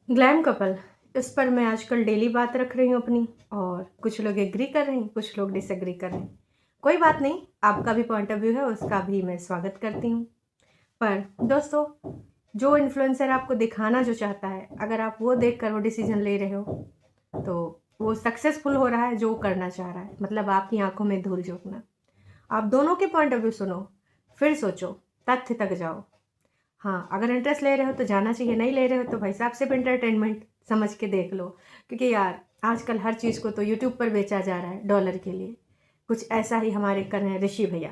Glam couple, इस पर मैं आजकल डेली बात रख रही हूँ अपनी। और कुछ लोग एग्री कर रहे हैं, कुछ लोग डिसएग्री कर रहे हैं। कोई बात नहीं, आपका भी पॉइंट ऑफ व्यू है, उसका भी मैं स्वागत करती हूँ। पर दोस्तों, जो इन्फ्लुएंसर आपको दिखाना जो चाहता है, अगर आप वो देख कर वो डिसीजन ले रहे हो तो वो सक्सेसफुल हो रहा है जो वो करना चाह रहा है। मतलब आपकी आंखों में धूल झोंकना। आप दोनों के पॉइंट ऑफ व्यू सुनो, फिर सोचो, तथ्य तक जाओ। हाँ, अगर इंटरेस्ट ले रहे हो तो जाना चाहिए, नहीं ले रहे हो तो भाई साहब सिर्फ एंटरटेनमेंट समझ के देख लो। क्योंकि यार आजकल हर चीज़ को तो यूट्यूब पर बेचा जा रहा है डॉलर के लिए। कुछ ऐसा ही हमारे कर रहे हैं ऋषि भैया।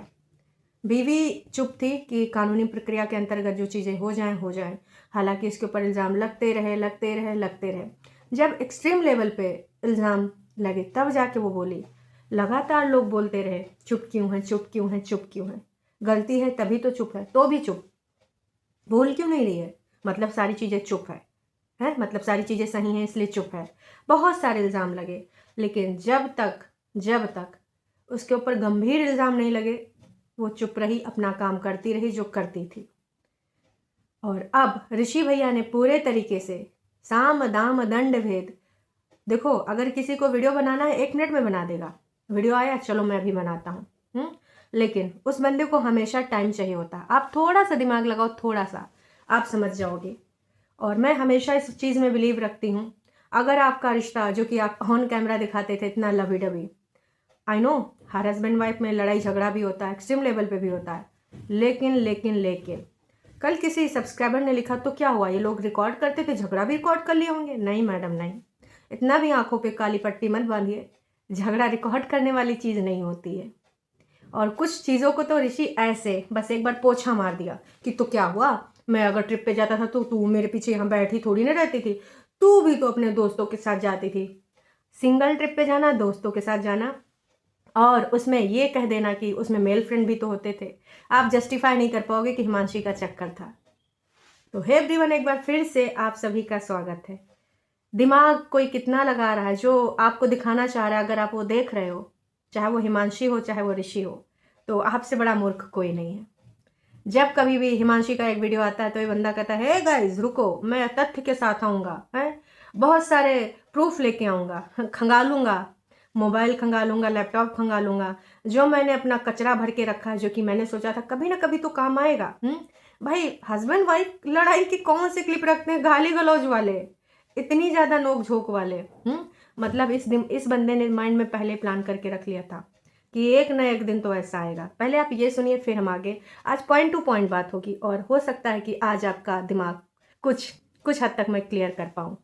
बीवी चुप थी कि कानूनी प्रक्रिया के अंतर्गत जो चीज़ें हो जाएं हो जाएं। हालांकि इसके ऊपर इल्ज़ाम लगते रहे लगते रहे लगते रहे। जब एक्सट्रीम लेवल पे इल्ज़ाम लगे तब जाके वो बोली। लगातार लोग बोलते रहे चुप क्यों है, चुप क्यों है, चुप क्यों है। गलती है तभी तो चुप है, तो भी चुप। बोल क्यों नहीं रही है? मतलब सारी चीज़ें चुप है मतलब सारी चीज़ें सही हैं इसलिए चुप है। बहुत सारे इल्ज़ाम लगे, लेकिन जब तक उसके ऊपर गंभीर इल्ज़ाम नहीं लगे वो चुप रही, अपना काम करती रही जो करती थी। और अब ऋषि भैया ने पूरे तरीके से साम दाम दंड भेद। देखो, अगर किसी को वीडियो बनाना है 1 मिनट में बना देगा। वीडियो आया, चलो मैं भी बनाता हूँ। लेकिन उस बंदे को हमेशा टाइम चाहिए होता है। आप थोड़ा सा दिमाग लगाओ, थोड़ा सा, आप समझ जाओगे। और मैं हमेशा इस चीज़ में बिलीव रखती हूँ। अगर आपका रिश्ता जो कि आप ऑन कैमरा दिखाते थे इतना lovey dovey, I know her husband wife में लड़ाई झगड़ा भी होता है, एक्सट्रीम लेवल पे भी होता है। लेकिन कल किसी सब्सक्राइबर ने लिखा तो क्या हुआ, ये लोग रिकॉर्ड करते थे, झगड़ा भी रिकॉर्ड कर लिए होंगे। नहीं मैडम, नहीं। इतना भी आंखों पे काली पट्टी मत बांधिए। झगड़ा रिकॉर्ड करने वाली चीज़ नहीं होती है। और कुछ चीज़ों को तो ऋषि ऐसे बस एक बार पोछा मार दिया कि तो क्या हुआ, मैं अगर ट्रिप पे जाता था तो तू मेरे पीछे यहाँ बैठी थोड़ी ना रहती थी। तू भी तो अपने दोस्तों के साथ जाती थी। सिंगल ट्रिप पे जाना, दोस्तों के साथ जाना, और उसमें ये कह देना कि उसमें मेल फ्रेंड भी तो होते थे। आप जस्टिफाई नहीं कर पाओगे कि हिमांशी का चक्कर था। तो हे एवरीवन, एक बार फिर से आप सभी का स्वागत है। दिमाग कोई कितना लगा रहा है, जो आपको दिखाना चाह रहा है, अगर आप वो देख रहे हो, चाहे वो हिमांशी हो चाहे वो ऋषि हो, तो आपसे बड़ा मूर्ख कोई नहीं है। जब कभी भी हिमांशी का एक वीडियो आता है तो ये बंदा कहता है, हे गाइस रुको, मैं तथ्य के साथ आऊँगा, है बहुत सारे प्रूफ लेके आऊँगा, खंगालूंगा, मोबाइल खंगालूंगा, लैपटॉप खंगालूंगा, जो मैंने अपना कचरा भर के रखा है, जो कि मैंने सोचा था कभी ना कभी तो काम आएगा। भाई हस्बैंड वाइफ लड़ाई के कौन से क्लिप रखते हैं, गाली गलौज वाले, इतनी ज़्यादा नोक झोंक वाले। मतलब इस बंदे ने माइंड में पहले प्लान करके रख लिया था कि एक ना एक दिन तो ऐसा आएगा। पहले आप ये सुनिए, फिर हम आगे आज पॉइंट टू पॉइंट बात होगी, और हो सकता है कि आज आपका दिमाग कुछ हद तक मैं क्लियर कर पाऊँ।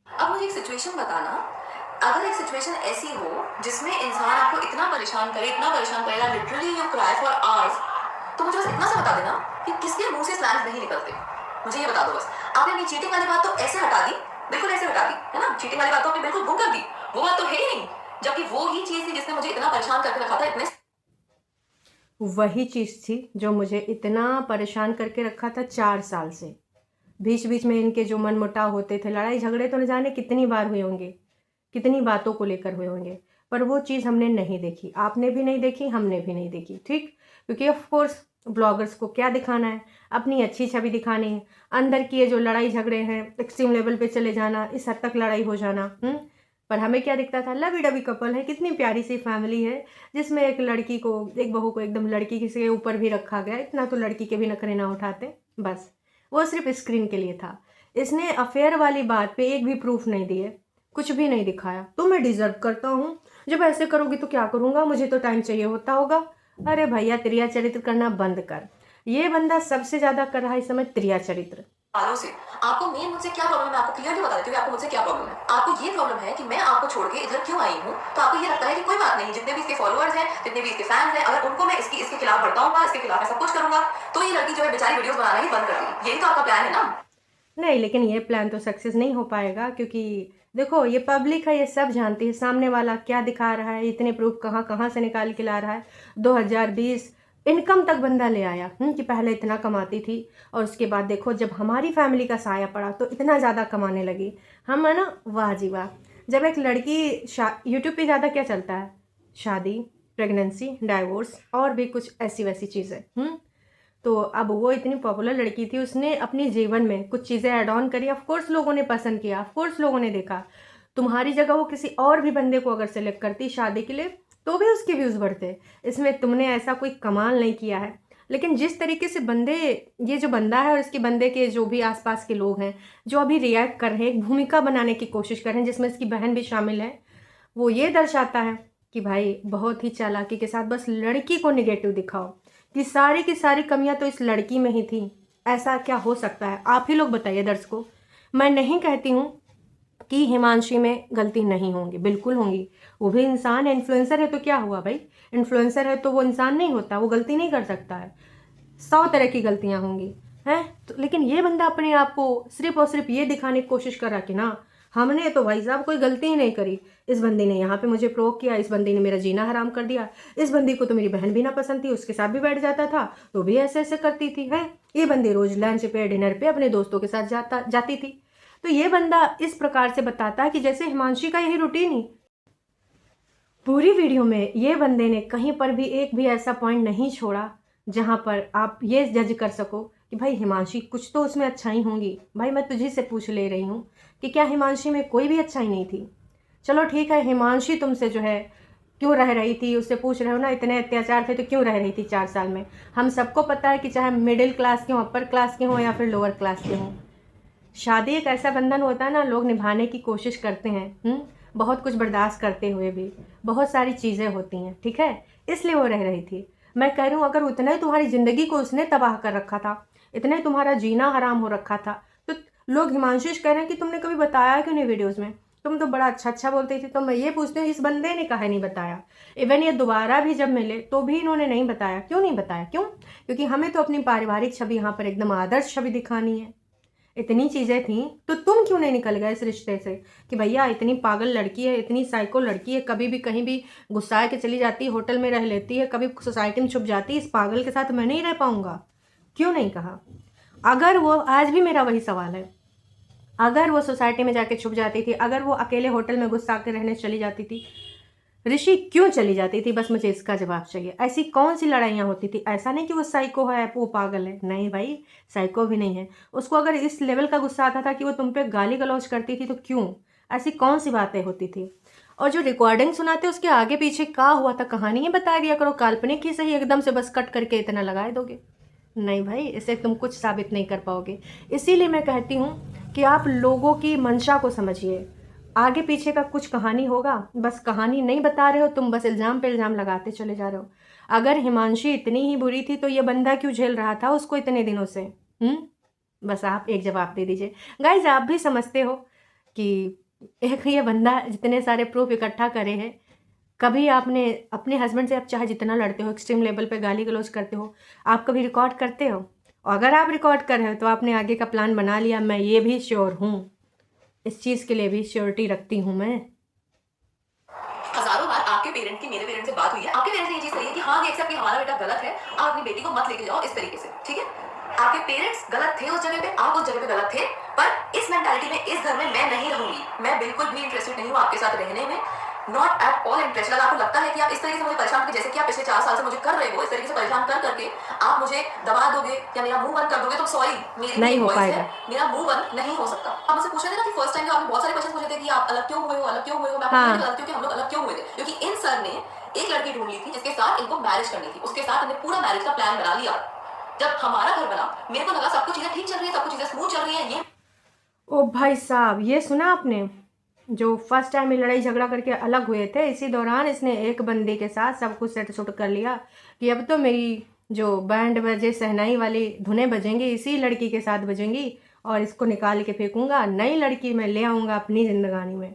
अब मुझे एक सिचुएशन बताना। अगर एक सिचुएशन ऐसी हो जिसमें इंसान आपको इतना परेशान करेगा, literally you cry for hours, तो मुझे बस इतना सा बता देना कि किसके मुंह से स्लैंग्स नहीं निकलते। मुझे ये बता दो बस। आपने अपनी चीटिंग वाली बात तो ऐसे हटा दी, बिल्कुल ऐसे हटा दी, है ना? चीटिंग वाली बात तो आपने बिल्कुल गुम कर दी, वो बात तो है ही नहीं। जबकि वो ही चीज थी जिसने मुझे इतना परेशान करके रखा था इतने। वही चीज़ थी जो मुझे इतना परेशान करके रखा था 4 साल से। बीच बीच में इनके जो मनमुटाव होते थे, लड़ाई झगड़े तो न जाने कितनी बार हुए होंगे, कितनी बातों को लेकर हुए होंगे, पर वो चीज़ हमने नहीं देखी, आपने भी नहीं देखी, हमने भी नहीं देखी। ठीक, क्योंकि ऑफ कोर्स ब्लॉगर्स को क्या दिखाना है, अपनी अच्छी छवि दिखानी है। अंदर की ये जो लड़ाई झगड़े हैं, एक्सट्रीम लेवल पे चले जाना, इस हद तक लड़ाई हो जाना। पर हमें क्या दिखता था, लवी डबी कपल है, कितनी प्यारी सी फैमिली है, जिसमें एक लड़की को, एक बहू को एकदम लड़की किसी के ऊपर भी रखा गया। इतना तो लड़की के भी नखरे ना उठाते, बस वो सिर्फ स्क्रीन के लिए था। इसने अफेयर वाली बात पे एक भी प्रूफ नहीं दिए, कुछ भी नहीं दिखाया। तो मैं डिजर्व करता हूँ, जब ऐसे करोगी तो क्या करूँगा, मुझे तो टाइम चाहिए होता होगा। अरे भैया, त्रिया चरित्र करना बंद कर। ये बंदा सबसे ज़्यादा कर रहा है इस समय त्रिया चरित्र। सालों से आपको मेन मुझसे क्या प्रॉब्लम है, मैं आपको क्लियरली बता देती हूँ आपको मुझसे क्या प्रॉब्लम है। आपको ये प्रॉब्लम है कि मैं आपको छोड़ के इधर क्यों आई हूँ, तो आपको ये लगता है कि कोई बात नहीं, जितने भी इसके फॉलोअर्स हैं, जितने भी इसके फैंस हैं, अगर उनको मैं इसके खिलाफ भड़काऊंगा, इसके खिलाफ मैं सब कुछ करूंगा, तो ये लड़की जो है बेचारी वीडियोस बनाना ही बंद कर देगी। यही तो आपका प्लान है ना? नहीं, लेकिन ये प्लान तो सक्सेस नहीं हो पाएगा, क्योंकि देखो ये पब्लिक है, ये सब जानती है सामने वाला क्या दिखा रहा है, इतने प्रूफ कहाँ कहाँ से निकाल के ला रहा है। 2020 इनकम तक बंदा ले आया कि पहले इतना कमाती थी, और उसके बाद देखो जब हमारी फैमिली का साया पड़ा तो इतना ज़्यादा कमाने लगी। हम है ना, वाह जी वाह। जब एक लड़की यूट्यूब पे ज़्यादा क्या चलता है, शादी, प्रेगनेंसी, डाइवोर्स और भी कुछ ऐसी वैसी चीज़ें। तो तो अब वो इतनी पॉपुलर लड़की थी, उसने अपने जीवन में कुछ चीज़ें ऐड ऑन करी, ऑफ कोर्स लोगों ने पसंद किया, ऑफ कोर्स लोगों ने देखा। तुम्हारी जगह वो किसी और भी बंदे को अगर सेलेक्ट करती शादी के लिए तो भी उसके व्यूज़ बढ़ते। इसमें तुमने ऐसा कोई कमाल नहीं किया है। लेकिन जिस तरीके से बंदे, ये जो बंदा है और इसके बंदे के जो भी आसपास के लोग हैं जो अभी रिएक्ट कर रहे हैं, एक भूमिका बनाने की कोशिश कर रहे हैं जिसमें इसकी बहन भी शामिल है, वो ये दर्शाता है कि भाई बहुत ही चालाकी के साथ बस लड़की को निगेटिव दिखाओ कि सारी की सारी कमियां तो इस लड़की में ही थी। ऐसा क्या हो सकता है? आप ही लोग बताइए दर्शकों। मैं नहीं कहती हूँ कि हिमांशी में गलती नहीं होंगी, बिल्कुल होंगी। वो भी इंसान है, इन्फ्लुएंसर है तो क्या हुआ भाई? इन्फ्लुएंसर है तो वो इंसान नहीं होता, वो गलती नहीं कर सकता है। 100 तरह की गलतियां होंगी हैं तो, लेकिन ये बंदा अपने आप को सिर्फ और सिर्फ ये दिखाने की कोशिश कर रहा कि ना हमने तो भाई साहब कोई गलती ही नहीं करी, इस बंदी ने यहाँ पे मुझे प्रोवोक किया, इस बंदी ने मेरा जीना हराम कर दिया, इस बंदी को तो मेरी बहन भी ना पसंद थी, उसके साथ भी बैठ जाता था तो भी ऐसे ऐसे करती थी है। ये बंदी रोज लंच पे डिनर पे अपने दोस्तों के साथ जाती थी। तो ये बंदा इस प्रकार से बताता है कि जैसे हिमांशी का यही रूटीन ही। पूरी वीडियो में ये बंदे ने कहीं पर भी एक भी ऐसा पॉइंट नहीं छोड़ा जहाँ पर आप ये जज कर सको कि भाई हिमांशी कुछ तो उसमें अच्छाई होंगी। भाई मैं तुझे से पूछ ले रही हूँ कि क्या हिमांशी में कोई भी अच्छाई नहीं थी? चलो ठीक है, हिमांशी तुमसे जो है क्यों रह रही थी, उससे पूछ रहे हो ना, इतने अत्याचार थे तो क्यों रह रही थी 4 साल में? हम सबको पता है कि चाहे मिडिल क्लास के हों, अपर क्लास के हों या फिर लोअर क्लास के हों, शादी एक ऐसा बंधन होता है ना, लोग निभाने की कोशिश करते हैं, बहुत कुछ बर्दाश्त करते हुए भी बहुत सारी चीज़ें होती हैं, ठीक है, इसलिए वो रह रही थी। मैं कह रही हूँ अगर उतना ही तुम्हारी ज़िंदगी को उसने तबाह कर रखा था, इतना ही तुम्हारा जीना हराम हो रखा था, तो लोग हिमांशु कह रहे हैं कि तुमने कभी बताया क्यों नहीं वीडियोज़ में? तुम तो बड़ा अच्छा अच्छा बोलती थी। तो मैं ये पूछती हूँ इस बंदे ने काहे नहीं बताया? इवन ये दोबारा भी जब मिले तो भी इन्होंने नहीं बताया। क्यों नहीं बताया? क्यों? क्योंकि हमें तो अपनी पारिवारिक छवि यहाँ पर एकदम आदर्श छवि दिखानी है। इतनी चीज़ें थी तो तुम क्यों नहीं निकल गए इस रिश्ते से कि भैया इतनी पागल लड़की है, इतनी साइको लड़की है, कभी भी कहीं भी गुस्सा के चली जाती है, होटल में रह लेती है, कभी सोसाइटी में छुप जाती है, इस पागल के साथ मैं नहीं रह पाऊंगा? क्यों नहीं कहा? अगर वो, आज भी मेरा वही सवाल है, अगर वो सोसाइटी में जाके छुप जाती थी, अगर वो अकेले होटल में गुस्सा के रहने चली जाती थी, ऋषि क्यों चली जाती थी? बस मुझे इसका जवाब चाहिए। ऐसी कौन सी लड़ाइयाँ होती थी? ऐसा नहीं कि वो साइको है, वो पागल है, नहीं भाई, साइको भी नहीं है। उसको अगर इस लेवल का गुस्सा आता था कि वो तुम पे गाली गलौज करती थी तो क्यों? ऐसी कौन सी बातें होती थी? और जो रिकॉर्डिंग सुनाते उसके आगे पीछे क्या हुआ था कहानी ही बता दिया करो, काल्पनिक ही सही, एकदम से बस कट करके इतना लगा दोगे? नहीं भाई, इससे तुम कुछ साबित नहीं कर पाओगे। इसीलिए मैं कहती हूँ कि आप लोगों की मंशा को समझिए, आगे पीछे का कुछ कहानी होगा, बस कहानी नहीं बता रहे हो तुम, बस इल्ज़ाम पे इल्ज़ाम लगाते चले जा रहे हो। अगर हिमांशी इतनी ही बुरी थी तो ये बंदा क्यों झेल रहा था उसको इतने दिनों से? बस आप एक जवाब दे दीजिए। गाइज आप भी समझते हो कि एक ये बंदा जितने सारे प्रूफ इकट्ठा करे हैं, कभी आपने अपने हस्बैंड से, आप चाहे जितना लड़ते हो, एक्सट्रीम लेवल पे गाली गलौज करते हो, आप कभी रिकॉर्ड करते हो? और अगर आप रिकॉर्ड कर रहे हो तो आपने आगे का प्लान बना लिया। मैं ये भी श्योर हूँ, इस चीज़ के लिए भी श्योरिटी रखती हूँ मैं। हजारों बार आपके पेरेंट की मेरे पेरेंट से बात हुई है, आपके पेरेंट्स ने ये चीज कही है कि हाँ ये एक्सेप्ट कि हमारा बेटा गलत है, आप अपनी बेटी को मत लेके जाओ इस तरीके से, ठीक है? आपके पेरेंट्स गलत थे उस जगह पे, आप उस जगह पे गलत थे, पर इस मेंटालिटी में इस घर में मैं नहीं रहूंगी। मैं बिल्कुल भी इंटरेस्टेड नहीं हूँ आपके साथ रहने में, नॉट एट ऑल इंटरेस्टेड। अगर आपको लगता है कि आप इस तरीके से मुझे परेशान करके, जैसे कि आप पिछले 4 साल से मुझे कर रहे हो, इस तरीके से परेशान कर करके आप मुझे दबा दोगे या मेरा मुंह बंद कर दोगे, तो सॉरी, मेरी नहीं हो वॉइस पाएगा। है, मेरा मुंह बंद नहीं हो सकता। आप मुझसे पूछे थे ना कि फर्स्ट टाइम आपने बहुत सारे क्वेश्चन पूछे थे कि आप अलग क्यों हुए हो, अलग क्यों हुए हो। मैं आपको बता देती हूं कि हम लोग अलग क्यों हुए थे, क्योंकि इन सर ने एक लड़की ढूंढ ली थी जिसके साथ इनको मैरिज करनी थी, उसके साथ हमने पूरा मैरिज का प्लान बना लिया। जब हमारा घर बना, मेरे को लगा सब कुछ चीजें ठीक चल रही है, सब कुछ चीजें स्मूथ चल रही है। ये ओ भाई साहब, ये सुना आपने? जो फर्स्ट टाइम में लड़ाई झगड़ा करके अलग हुए थे, इसी दौरान इसने एक बंदे के साथ सब कुछ सेट सुट कर लिया कि अब तो मेरी जो बैंड बजे शहनाई वाली धुनें बजेंगी इसी लड़की के साथ बजेंगी और इसको निकाल के फेंकूंगा, नई लड़की मैं ले आऊँगा अपनी जिंदगानी में।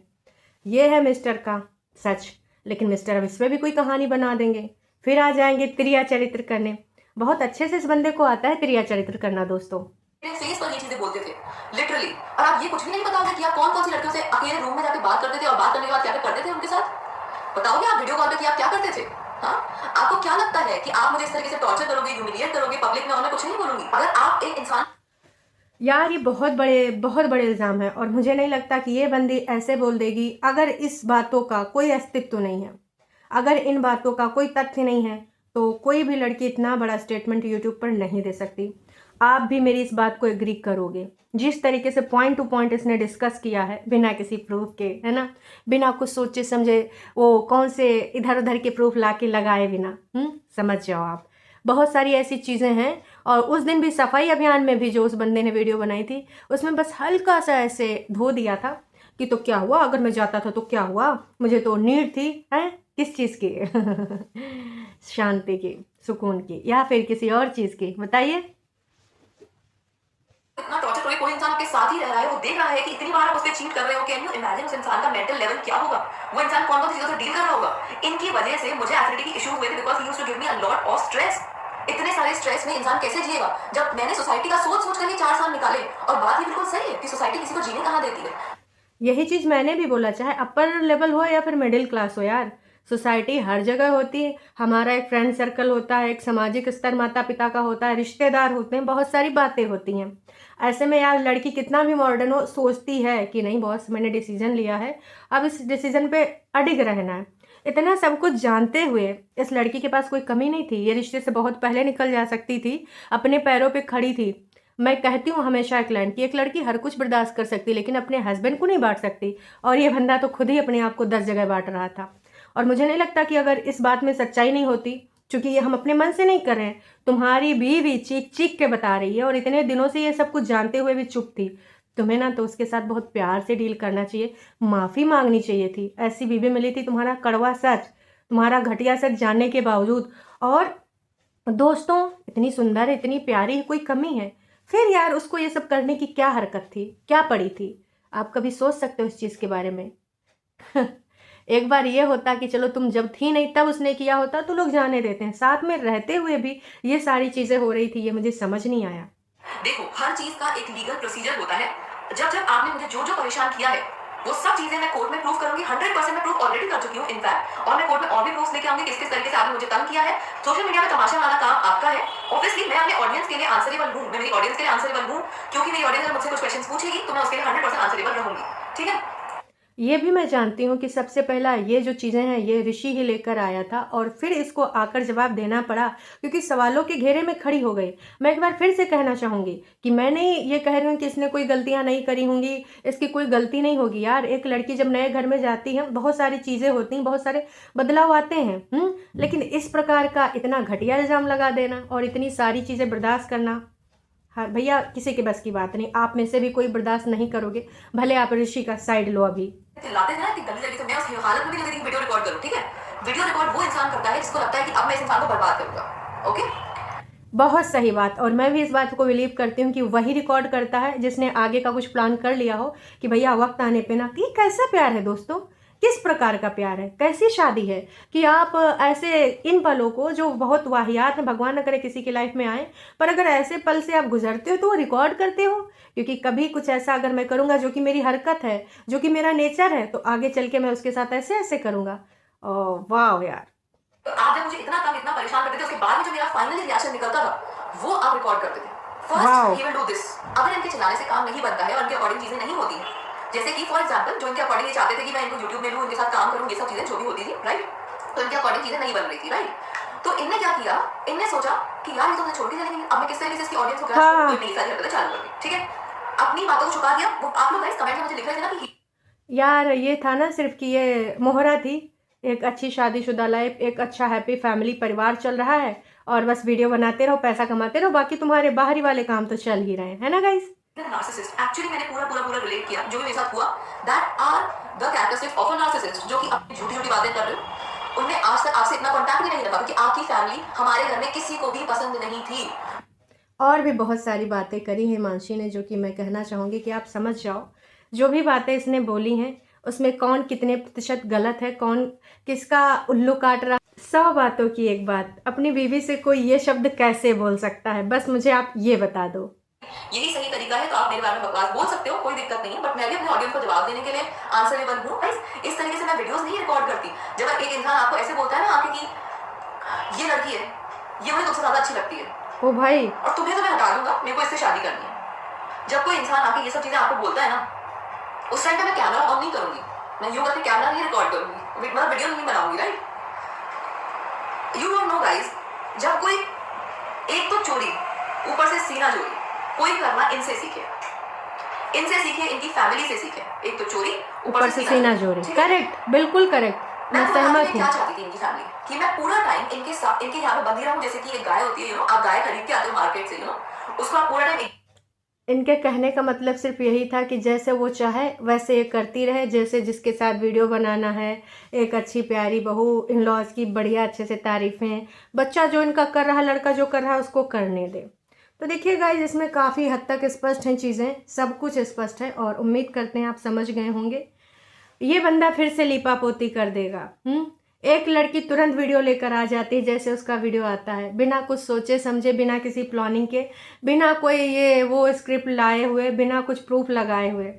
ये है मिस्टर का सच। लेकिन मिस्टर अब इसमें भी कोई कहानी बना देंगे, फिर आ जाएंगे त्रिया चरित्र करने। बहुत अच्छे से इस बंदे को आता है त्रिया चरित्र करना दोस्तों। फेस पर ये चीजें बोलते थे लिटरली, और आप ये कुछ भी नहीं बताओगे कि आप कौन कौन सी लड़कियों से अकेले रूम में जाके बात करते थे और बात करने के बाद क्या करते थे उनके साथ? बताओगे आप वीडियो कॉल पे कि आप क्या करते थे? हाँ, आपको क्या लगता है कि आप मुझे इस तरीके से टॉर्चर करोगे, ह्यूमिलिएट करोगे पब्लिक में? और मैं कुछ नहीं बोलूंगी। अगर आप एक इंसान, यार ये बहुत बड़े इल्ज़ाम है और मुझे नहीं लगता कि ये बंदी ऐसे बोल देगी अगर इस बातों का कोई अस्तित्व नहीं है, अगर इन बातों का कोई तथ्य नहीं है तो कोई भी लड़की इतना बड़ा स्टेटमेंट यूट्यूब पर नहीं दे सकती। आप भी मेरी इस बात को एग्री करोगे। जिस तरीके से पॉइंट टू पॉइंट इसने डिस्कस किया है बिना किसी प्रूफ के, है ना, बिना कुछ सोचे समझे, वो कौन से इधर उधर के प्रूफ ला के लगाए बिना, समझ जाओ आप। बहुत सारी ऐसी चीज़ें हैं। और उस दिन भी सफाई अभियान में भी जो उस बंदे ने वीडियो बनाई थी, उसमें बस हल्का सा ऐसे धो दिया था कि तो क्या हुआ, अगर मैं जाता था तो क्या हुआ, मुझे तो नीड थी, है किस चीज़ की शांति की, सुकून की, या फिर किसी और चीज़ की, बताइए। इतना टॉर्चर करके कोई इंसान आपके साथ ही रह रहा है, वो देख रहा है कि इतनी बार आप उस पे चीट कर रहे हो। कैन यू इमेजिन उस इंसान का मेंटल लेवल क्या होगा, वो इंसान कौन कौन सी चीजों से डील कर रहा होगा। इनकी वजह से मुझे एसिडिटी की इश्यूज हुए थे because he used to give me a lot of stress. इतने सारे स्ट्रेस में इंसान कैसे जिएगा। जब मैंने सोसाइटी का सोच सोच कर ही 4 साल निकाले, और बात ही बिल्कुल सही है कि सोसाइटी किसी को जीने कहाँ देती है। यही चीज़ मैंने भी बोला, चाहे अपर लेवल हो या फिर मिडिल क्लास हो यार, सोसाइटी हर जगह होती है। हमारा एक फ्रेंड सर्कल होता है, एक सामाजिक स्तर माता पिता का होता है, रिश्तेदार होते हैं, बहुत सारी बातें होती हैं। ऐसे में यार लड़की कितना भी मॉडर्न हो, सोचती है कि नहीं बॉस मैंने डिसीजन लिया है, अब इस डिसीजन पे अडिग रहना है। इतना सब कुछ जानते हुए इस लड़की के पास कोई कमी नहीं थी, ये रिश्ते से बहुत पहले निकल जा सकती थी, अपने पैरों पे खड़ी थी। मैं कहती हूँ हमेशा एक लाइन कि एक लड़की हर कुछ बर्दाश्त कर सकती, लेकिन अपने हस्बैंड को नहीं बांट सकती। और ये बंदा तो खुद ही अपने आप को 10 जगह बांट रहा था। और मुझे नहीं लगता कि अगर इस बात में सच्चाई नहीं होती, क्योंकि ये हम अपने मन से नहीं कर रहे हैं, तुम्हारी बीवी चीख चीख के बता रही है और इतने दिनों से ये सब कुछ जानते हुए भी चुप थी, तुम्हें ना तो उसके साथ बहुत प्यार से डील करना चाहिए, माफ़ी मांगनी चाहिए थी। ऐसी बीवी मिली थी, तुम्हारा कड़वा सच, तुम्हारा घटिया सच जानने के बावजूद। और दोस्तों इतनी सुंदर है, इतनी प्यारी है, कोई कमी है? फिर यार उसको ये सब करने की क्या हरकत थी, क्या पड़ी थी? आप कभी सोच सकते हो इस चीज़ के बारे में? एक बार ये होता कि चलो तुम जब थी नहीं तब उसने किया होता तो लोग जाने देते हैं, साथ में रहते हुए भी ये सारी चीज़ें हो रही थी, ये मुझे समझ नहीं आया। देखो, हर चीज का एक लीगल प्रोसीजर होता है। जब जब आपने मुझे जो जो परेशान किया है, वो सब चीजें मैं कोर्ट में प्रूव करूंगी। 100% मैं प्रूफ ऑलरेडी कर चुकी हूँ इनफैक्ट, और मैं कोर्ट में और भी प्रूफ लेके आऊंगी किस किस तरीके से आपने मुझे तंग किया है। सोशल मीडिया में तमाशा लाना काम आपका है। ऑब्वियसली मैं अपने ऑडियंस के लिए आंसरेबल हूँ, मैं मेरी ऑडियंस के लिए आंसरेबल हूँ, क्योंकि मेरी ऑडियंस अगर मुझसे कुछ क्वेश्चन पूछेगी तो मैं उसके लिए 100% आंसरेबल रहूंगी। ठीक है। ये भी मैं जानती हूँ कि सबसे पहला ये जो चीज़ें हैं ये ऋषि ही लेकर आया था, और फिर इसको आकर जवाब देना पड़ा क्योंकि सवालों के घेरे में खड़ी हो गई। मैं एक बार फिर से कहना चाहूँगी कि मैं नहीं ये कह रही हूँ कि इसने कोई गलतियाँ नहीं करी होंगी, इसकी कोई गलती नहीं होगी यार। एक लड़की जब नए घर में जाती है बहुत सारी चीज़ें होती हैं, बहुत सारे बदलाव आते हैं, लेकिन इस प्रकार का इतना घटिया इल्ज़ाम लगा देना और इतनी सारी चीज़ें बर्दाश्त करना, हाँ भैया किसी के बस की बात नहीं। आप में से भी कोई बर्दाश्त नहीं करोगे, भले आप ऋषि का साइड लो अभी। चिल्लाते थे ना कि गली गली से मैं उस हालत में भी नहीं लगी कि वीडियो रिकॉर्ड करूं। ठीक है। वीडियो रिकॉर्ड वो इंसान करता है जिसको लगता है कि अब मैं इस इंसान को बर्बाद करूंगा। ओके। बहुत सही बात, और मैं भी इस बात को बिलीव करती हूँ कि वही रिकॉर्ड करता है जिसने आगे का कुछ प्लान कर लिया हो कि भैया वक्त आने पे ना। कि कैसा प्यार है दोस्तों, किस प्रकार का प्यार है, कैसी शादी है कि आप ऐसे इन पलों को जो बहुत वाहियात है, भगवान न करे किसी की लाइफ में आए, पर अगर ऐसे पल से आप गुजरते हो तो वो रिकॉर्ड करते हो। क्योंकि कभी कुछ ऐसा अगर मैं करूँगा जो कि मेरी हरकत है, जो कि मेरा नेचर है, तो आगे चल के मैं उसके साथ ऐसे ऐसे करूँगा। वाह यार। तो आप जब मुझे इतना तंग इतना परेशान करते थे, उसके बाद में जो मेरा फाइनली रिएक्शन निकलता था वो आप रिकॉर्ड करते थे। First he will do this. अगर इनके चिल्लाने से काम नहीं बनता है और इनके अकॉर्डिंग चीजें नहीं होती हैं, जैसे कि फॉर एग्जांपल जो इनके अकॉर्डिंग ये चाहते थे कि मैं इनको यूट्यूब में लूं, इनके साथ काम करूं, ये सब चीजें जो भी होती थी, राइट, तो इनके अकॉर्डिंग चीजें नहीं बन रही थी, राइट। तो इनने क्या किया, इनने सोचा कि यार ये तो मुझे छोड़ के चलेंगे, अब मैं किस तरीके से इसकी ऑडियंस को ग्रैस्प करूं, कोई नई सारी हरकतें चालू कर दी। ठीक है। अपनी बातों को छुपा दिया। वो आप लोग गाइस कमेंट में मुझे लिख रहे थे ना कि यार ये था ना सिर्फ कि ये मोहरा थी, एक अच्छी शादीशुदा लाइफ, एक अच्छा हैप्पी फैमिली परिवार चल रहा है, और बस वीडियो बनाते रहो, पैसा कमाते रहो, बाकी तुम्हारे बाहरी वाले काम तो चल ही रहे हैं, है ना गाइस। नार्सिसिस्ट एक्चुअली मैंने पूरा रिलेट किया जो भी मेरे साथ हुआ। That are the characteristics of a narcissist, जो कि अपनी झूठी झूठी बातें कर रहे हो। उनने आज तक आपसे इतना कांटेक्ट भी नहीं रखा क्योंकि आपकी फैमिली हमारे घर में किसी को भी पसंद नहीं थी। और भी बहुत सारी बातें करी हैं हिमांशी ने, जो कि मैं कहना चाहूँगी कि आप समझ जाओ। जो भी बातें इसने बोली हैं उसमें कौन कितने प्रतिशत गलत है, कौन किसका उल्लू काट रहा। 100 बातों की एक बात, अपनी बीवी से कोई ये शब्द कैसे बोल सकता है, बस मुझे आप ये बता दो। यही सही तरीका है तो आप मेरे बारे में बकवास बोल सकते हो, कोई दिक्कत नहीं है, बट मैं भी अपने ऑडियंस को जवाब देने के लिए आंसरेबल हूँ। इस तरीके से मैं वीडियोस नहीं रिकॉर्ड करती। जब एक इंसान आपको ऐसे बोलता है ना आके कि ये लड़की है, ये मुझे तुमसे ज्यादा अच्छी लगती है, ओ भाई, और तुम्हें तो मैं हटा दूंगा, मेरे को इससे शादी करनी है। जब कोई इंसान आके ये सब चीजें आपको बोलता है ना, उस टाइम पे मैं कैमरा ऑन नहीं करूंगी, मैं यूं करके कैमरा नहीं रिकॉर्ड करूंगी, मतलब वीडियो नहीं बनाऊंगी, right. You don't know guys, जब कोई एक तो चोरी ऊपर से सीना चोरी कोई करना इनसे सीखे, इनकी फैमिली से सीखे। एक तो चोरी ऊपर से सीना चोरी। करेक्ट, बिल्कुल करेक्ट, मैं सहमत हूँ। क्या चाहती थी इनकी फैमिली कि मैं पूरा टाइम इनके साथ इनके यहाँ पे बंधी रहूं, जैसे कि एक गाय होती है, आप गाय खरीद के आते हो मार्केट से, उसको आप पूरा टाइम। इनके कहने का मतलब सिर्फ यही था कि जैसे वो चाहे वैसे ये करती रहे, जैसे जिसके साथ वीडियो बनाना है, एक अच्छी प्यारी बहू, इन लॉज की बढ़िया अच्छे से तारीफ़ें, बच्चा जो इनका कर रहा है, लड़का जो कर रहा है उसको करने दे। तो देखिए गाइस, इसमें काफ़ी हद तक स्पष्ट हैं चीज़ें, सब कुछ स्पष्ट है और उम्मीद करते हैं आप समझ गए होंगे। ये बंदा फिर से लीपापोती कर देगा। एक लड़की तुरंत वीडियो लेकर आ जाती है, जैसे उसका वीडियो आता है, बिना कुछ सोचे समझे, बिना किसी प्लानिंग के, बिना कोई ये वो स्क्रिप्ट लाए हुए, बिना कुछ प्रूफ लगाए हुए।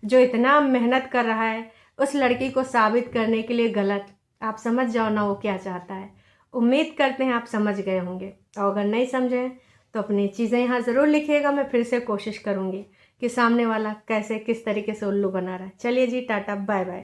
जो इतना मेहनत कर रहा है उस लड़की को साबित करने के लिए गलत। आप समझ जाओ ना वो क्या चाहता है। उम्मीद करते हैं आप समझ गए होंगे, और अगर नहीं समझे तो अपनी चीज़ें यहाँ ज़रूर लिखिएगा। मैं फिर से कोशिश करूँगी कि सामने वाला कैसे किस तरीके से उल्लू बना रहा है। चलिए जी, टाटा बाय बाय।